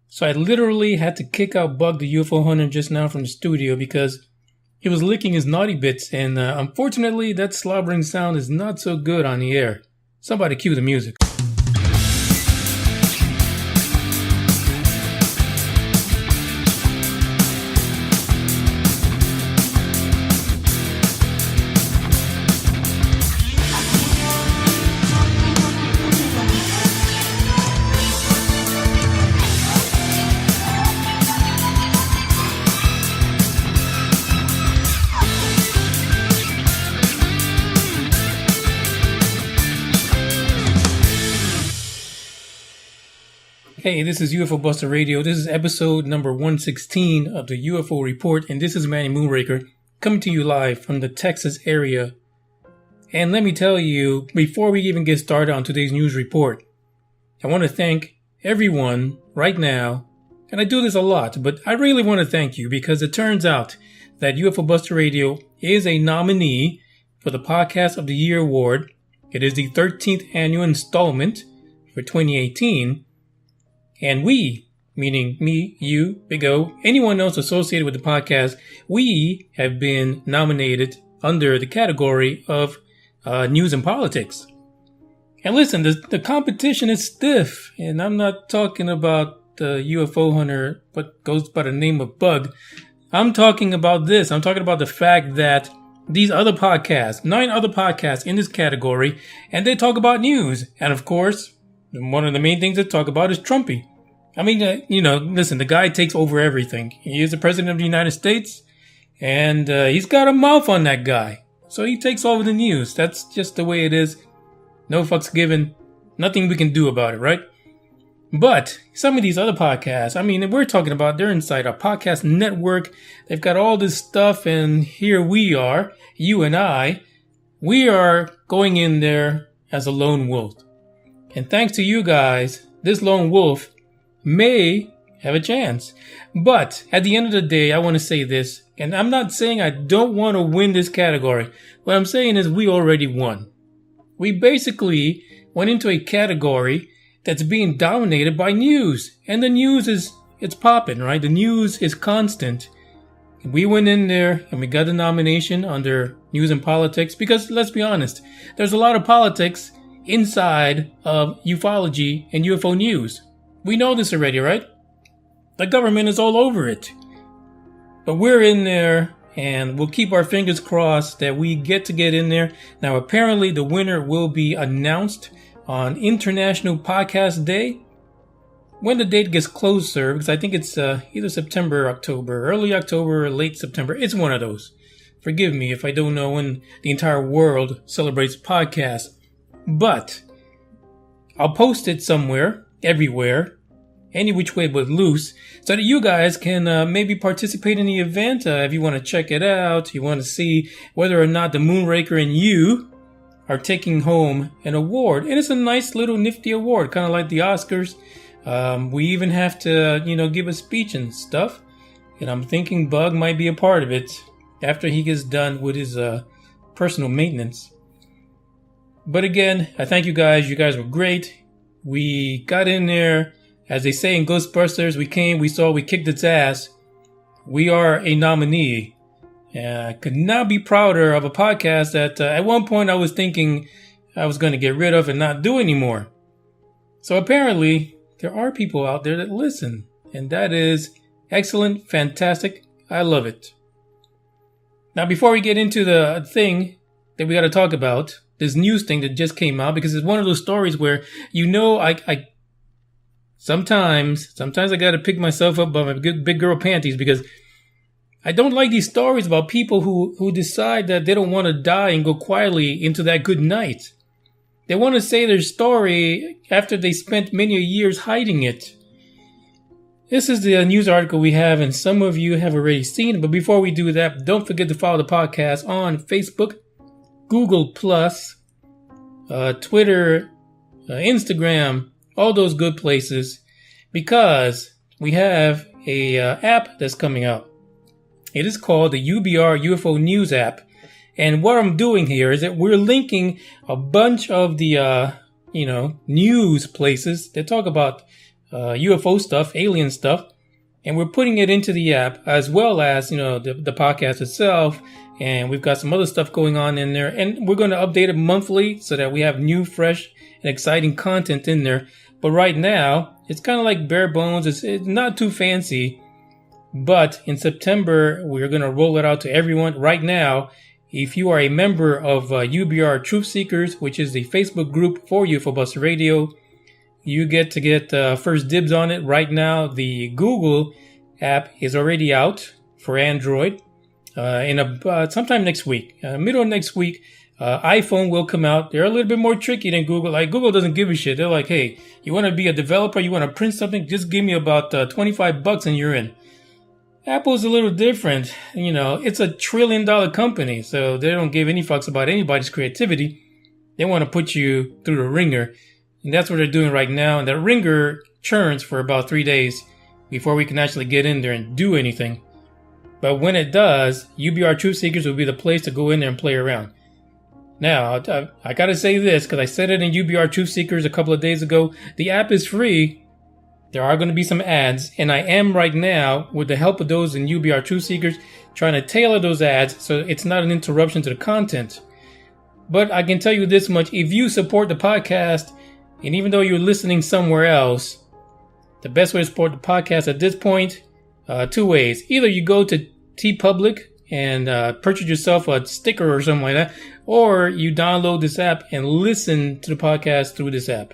So I literally had to kick out Bug the UFO hunter just now from the studio because he was licking his naughty bits, and unfortunately that slobbering sound is not so good on the air. Somebody cue the music. Hey, this is UFO Buster Radio. This is episode number 116 of the UFO Report, and this is Manny Moonraker coming to you live from the Texas area. And let me tell you, before we even get started on today's news report, I want to thank everyone right now, and I do this a lot, but I really want to thank you because it turns out that UFO Buster Radio is a nominee for the Podcast of the Year Award. It is the 13th annual installment for 2018. And we, meaning me, you, Big O, anyone else associated with the podcast, we have been nominated under the category of news and politics. And listen, the competition is stiff. And I'm not talking about the UFO hunter, but goes by the name of Bug. I'm talking about this. I'm talking about the fact that these other podcasts, 9 other podcasts in this category, and they talk about news. And of course, one of the main things they talk about is Trumpy. I mean, listen, the guy takes over everything. He is the president of the United States, and he's got a mouth on that guy. So he takes over the news. That's just the way it is. No fucks given. Nothing we can do about it, right? But some of these other podcasts, I mean, we're talking about they're inside our podcast network. They've got all this stuff, and here we are, you and I, we are going in there as a lone wolf. And thanks to you guys, this lone wolf may have a chance. But at the end of the day, I want to say this, and I'm not saying I don't want to win this category. What I'm saying is we already won. We basically went into a category that's being dominated by news. And the news it's popping, right? The news is constant. We went in there and we got the nomination under news and politics because, let's be honest, there's a lot of politics inside of ufology and UFO news. We know this already, right? The government is all over it. But we're in there, and we'll keep our fingers crossed that we get in there. Now, apparently, the winner will be announced on International Podcast Day. When the date gets closer, because I think it's either September, October, early October, or late September. It's one of those. Forgive me if I don't know when the entire world celebrates podcasts. But I'll post it somewhere, everywhere, any which way but loose, so that you guys can maybe participate in the event. If you want to check it out, you want to see whether or not the Moonraker and you are taking home an award. And it's a nice little nifty award, kind of like the Oscars. We even have to, give a speech and stuff. And I'm thinking Bug might be a part of it after he gets done with his personal maintenance. But again, I thank you guys. You guys were great. We got in there. As they say in Ghostbusters, we came, we saw, we kicked its ass. We are a nominee. I could not be prouder of a podcast that at one point I was thinking I was going to get rid of and not do anymore. So apparently, there are people out there that listen. And that is excellent, fantastic. I love it. Now, before we get into the thing that we got to talk about, this news thing that just came out, because it's one of those stories where, I Sometimes I gotta pick myself up by my big girl panties because I don't like these stories about people who decide that they don't want to die and go quietly into that good night. They want to say their story after they spent many years hiding it. This is the news article we have, and some of you have already seen it. But before we do that, don't forget to follow the podcast on Facebook, Google+, Twitter, Instagram, all those good places, because we have a app that's coming out. It is called the UBR UFO News app. And what I'm doing here is that we're linking a bunch of the, news places that talk about UFO stuff, alien stuff, and we're putting it into the app as well as, the podcast itself. And we've got some other stuff going on in there, and we're going to update it monthly so that we have new, fresh, and exciting content in there. But right now, it's kind of like bare bones. It's not too fancy. But in September, we're going to roll it out to everyone. Right now, if you are a member of UBR Truth Seekers, which is the Facebook group for UFO Buster Radio, you get first dibs on it. Right now, the Google app is already out for Android. Sometime next week, middle of next week, iPhone will come out. They're a little bit more tricky than Google. Like, Google doesn't give a shit. They're like, hey, you want to be a developer? You want to print something? Just give me about $25 and you're in. Apple's a little different. It's a $1 trillion company, so they don't give any fucks about anybody's creativity. They want to put you through the ringer. And that's what they're doing right now. And that ringer churns for about 3 days before we can actually get in there and do anything. But when it does, UBR Truth Seekers will be the place to go in there and play around. Now, I gotta say this, because I said it in UBR Truth Seekers a couple of days ago. The app is free. There are going to be some ads, and I am right now, with the help of those in UBR Truth Seekers, trying to tailor those ads so it's not an interruption to the content. But I can tell you this much, if you support the podcast, and even though you're listening somewhere else, the best way to support the podcast at this point, 2 ways. Either you go to TeePublic and purchase yourself a sticker or something like that, or you download this app and listen to the podcast through this app.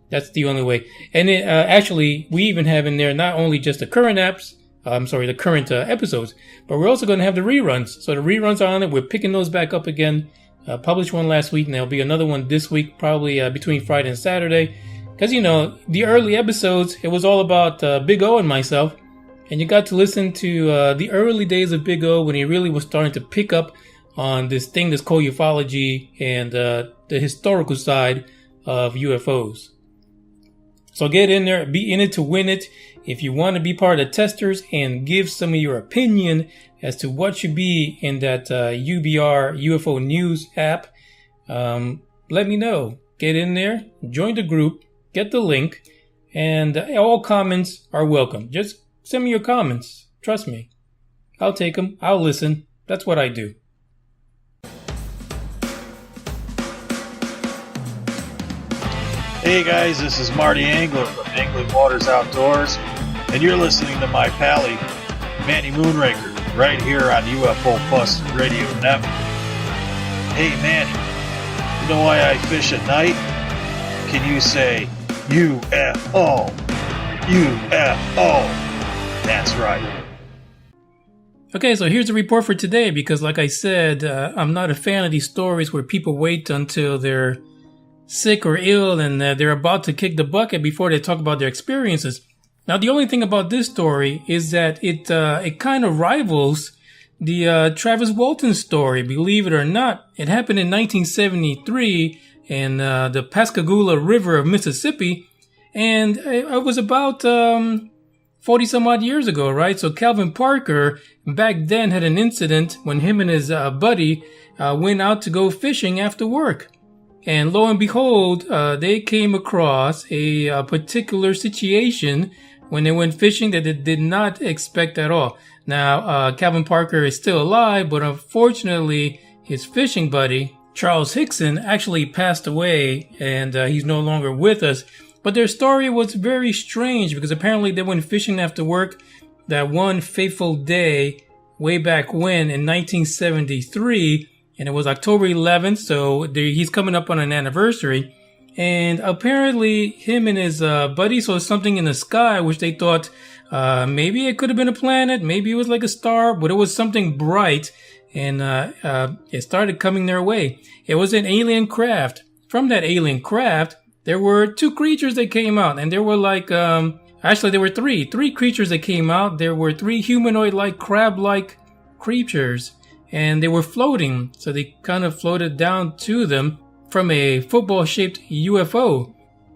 That's the only way. And actually, we even have in there not only just the current episodes, but we're also going to have the reruns. So the reruns are on it. We're picking those back up again. Published one last week, and there'll be another one this week, probably between Friday and Saturday. Because, the early episodes, it was all about Big O and myself. And you got to listen to the early days of Big O when he really was starting to pick up on this thing that's called ufology and the historical side of UFOs. So get in there, be in it to win it. If you want to be part of the testers and give some of your opinion as to what should be in that UBR UFO News app, let me know. Get in there, join the group, get the link, and all comments are welcome. Just send me your comments. Trust me. I'll take them. I'll listen. That's what I do. Hey guys, this is Marty Angler from Angling Waters Outdoors, and you're listening to my pally, Manny Moonraker, right here on UFO Plus Radio Network. Hey Manny, you know why I fish at night? Can you say UFO? UFO. That's right. Okay, so here's the report for today, because like I said, I'm not a fan of these stories where people wait until they're sick or ill and they're about to kick the bucket before they talk about their experiences. Now, the only thing about this story is that it kind of rivals the Travis Walton story, believe it or not. It happened in 1973 in the Pascagoula River of Mississippi, and it was about 40 some odd years ago, right? So Calvin Parker back then had an incident when him and his buddy went out to go fishing after work. And lo and behold, they came across a particular situation when they went fishing that they did not expect at all. Now, Calvin Parker is still alive, but unfortunately, his fishing buddy, Charles Hickson, actually passed away, and he's no longer with us. But their story was very strange because apparently they went fishing after work that one fateful day way back when in 1973. And it was October 11th, so he's coming up on an anniversary. And apparently him and his buddy saw something in the sky, which they thought maybe it could have been a planet, maybe it was like a star, but it was something bright. And it started coming their way. It was an alien craft. From that alien craft, there were 2 creatures that came out. And there were actually there were 3 creatures that came out. There were 3 humanoid-like, crab-like creatures. And they were floating, so they kind of floated down to them from a football-shaped UFO.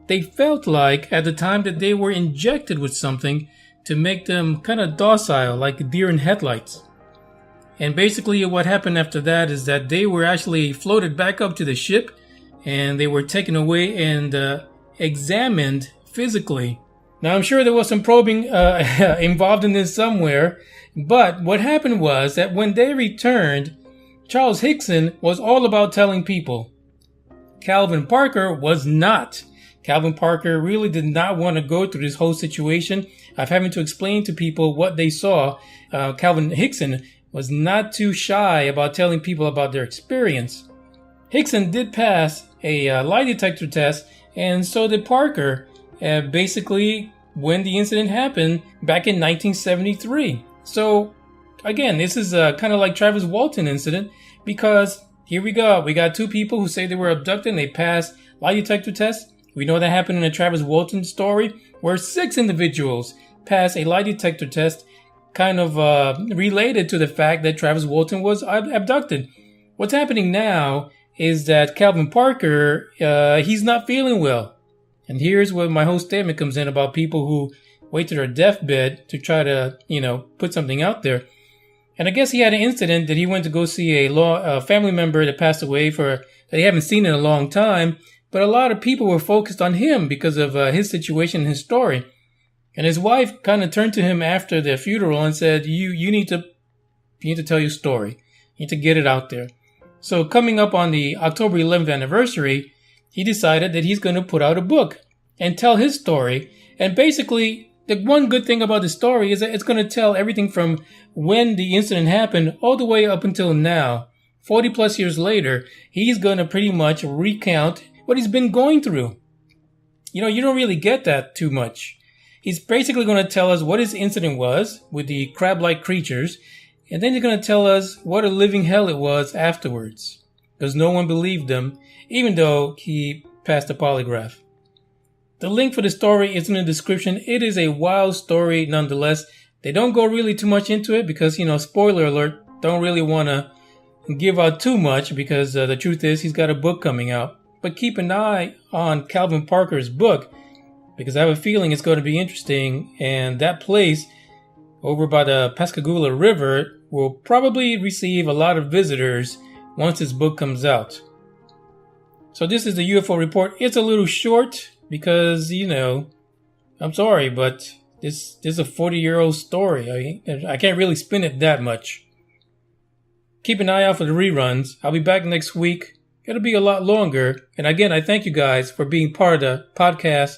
They felt like, at the time, that they were injected with something to make them kind of docile, like deer in headlights. And basically what happened after that is that they were actually floated back up to the ship, and they were taken away and examined physically. Now, I'm sure there was some probing involved in this somewhere, but what happened was that when they returned, Charles Hickson was all about telling people. Calvin Parker was not. Calvin Parker really did not want to go through this whole situation of having to explain to people what they saw. Calvin Hickson was not too shy about telling people about their experience. Hickson did pass a lie detector test, and so did Parker, basically when the incident happened back in 1973. So, again, this is kind of like Travis Walton incident, because here we go. We got two people who say they were abducted and they passed lie detector tests. We know that happened in the Travis Walton story, where 6 individuals passed a lie detector test, kind of related to the fact that Travis Walton was abducted. What's happening now is that Calvin Parker, he's not feeling well. And here's where my whole statement comes in about people who wait to their deathbed to try to, put something out there. And I guess he had an incident that he went to go see a family member that passed away that he haven't seen in a long time. But a lot of people were focused on him because of his situation and his story. And his wife kind of turned to him after the funeral and said, you need to tell your story. You need to get it out there. So coming up on the October 11th anniversary, he decided that he's going to put out a book and tell his story. And basically, the one good thing about the story is that it's going to tell everything from when the incident happened all the way up until now. 40 plus years later, he's going to pretty much recount what he's been going through. You don't really get that too much. He's basically going to tell us what his incident was with the crab-like creatures, and then he's going to tell us what a living hell it was afterwards. Because no one believed him, even though he passed the polygraph. The link for the story is in the description. It is a wild story nonetheless. They don't go really too much into it because, spoiler alert, don't really want to give out too much because the truth is he's got a book coming out. But keep an eye on Calvin Parker's book because I have a feeling it's going to be interesting, and that place over by the Pascagoula River will probably receive a lot of visitors once his book comes out. So this is the UFO report. It's a little short because, I'm sorry, but this is a 40-year-old story. I can't really spin it that much. Keep an eye out for the reruns. I'll be back next week. It'll be a lot longer. And again, I thank you guys for being part of the podcast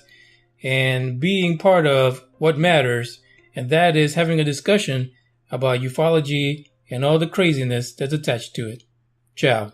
and being part of what matters. And that is having a discussion about ufology and all the craziness that's attached to it. Ciao.